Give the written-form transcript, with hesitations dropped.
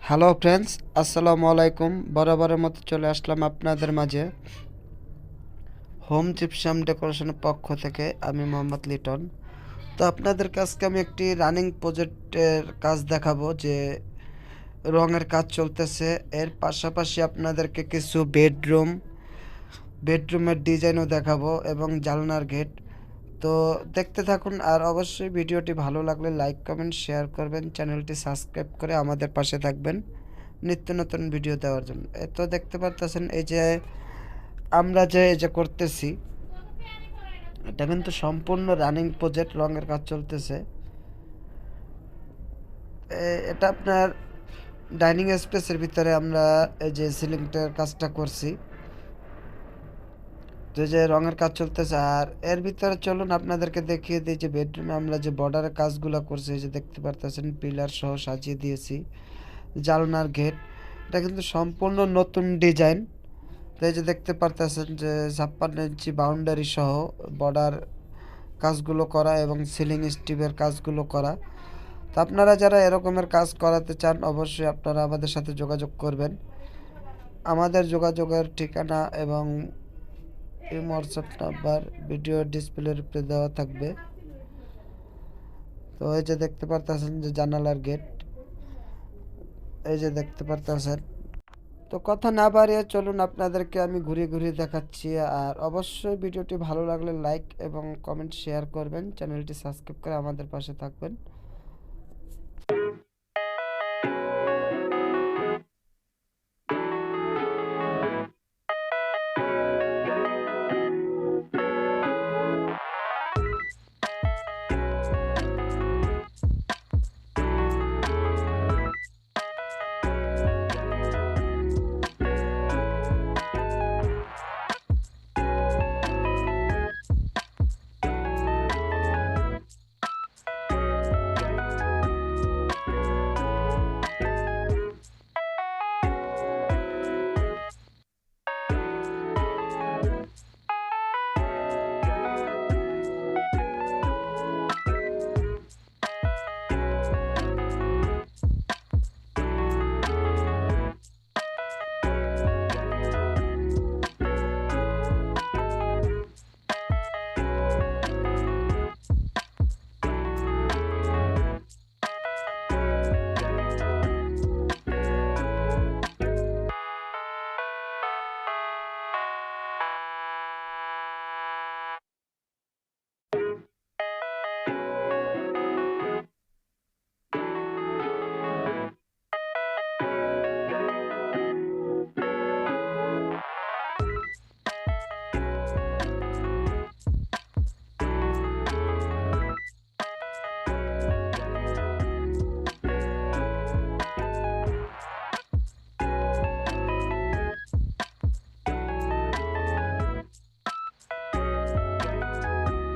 Hello friends, আসসালামু আলাইকুম। বরাবরের মতো চলে আসলাম আপনাদের মাঝে হোম জিপসাম ডেকোরেশনের পক্ষ থেকে। আমি মোহাম্মদ লিটন। তো আপনাদের কাছকে আমি একটি রানিং প্রজেক্টের কাজ দেখাবো, যে রঙের কাজ চলতেছে। এর পাশাপাশি আপনাদেরকে কিছু বেডরুমের ডিজাইনও দেখাবো এবং জানলার গেট। তো দেখতে থাকুন, আর অবশ্যই ভিডিওটি ভালো লাগলে লাইক কমেন্ট শেয়ার করবেন, চ্যানেলটি সাবস্ক্রাইব করে আমাদের পাশে থাকবেন নিত্য নতুন ভিডিও দেওয়ার জন্য। তো দেখতে পারতেছেন এই যে আমরা এই যে করতেছি, এটা কিন্তু সম্পূর্ণ রানিং প্রজেক্ট, রঙের কাজ চলতেছে। এটা আপনার ডাইনিং স্পেসের ভিতরে আমরা এই যে সিলিংটার কাজটা করছি। তো এই যে রঙের কাজ চলতেছে, আর এর ভিতরে চলুন আপনাদেরকে দেখিয়ে দিই যে বেডরুমে আমরা যে বর্ডারের কাজগুলো করছি। এই যে দেখতে পারতেছেন পিলার সহ সাজিয়ে দিয়েছি, জানলার গেট। এটা কিন্তু সম্পূর্ণ নতুন ডিজাইন। তো এই যে দেখতে পারতেছেন যে 56 ইঞ্চি বাউন্ডারি সহ বর্ডার কাজগুলো করা এবং সিলিং স্টিপের কাজগুলো করা। তো আপনারা যারা এরকমের কাজ করাতে চান, অবশ্যই আপনারা আমাদের সাথে যোগাযোগ করবেন। আমাদের যোগাযোগের ঠিকানা এবং এই হোয়াটসঅ্যাপ নাম্বার ভিডিও ডিসপ্লের উপরে দেওয়া থাকবে। তো এই যে দেখতে পারতেছেন যে জানালার গেট, এই যে দেখতে পারতেছেন। তো কথা না বাড়িয়ে চলুন আপনাদেরকে আমি ঘুরিয়ে ঘুরিয়ে দেখাচ্ছি। আর অবশ্যই ভিডিওটি ভালো লাগলে লাইক এবং কমেন্ট শেয়ার করবেন, চ্যানেলটি সাবস্ক্রাইব করে আমাদের পাশে থাকবেন।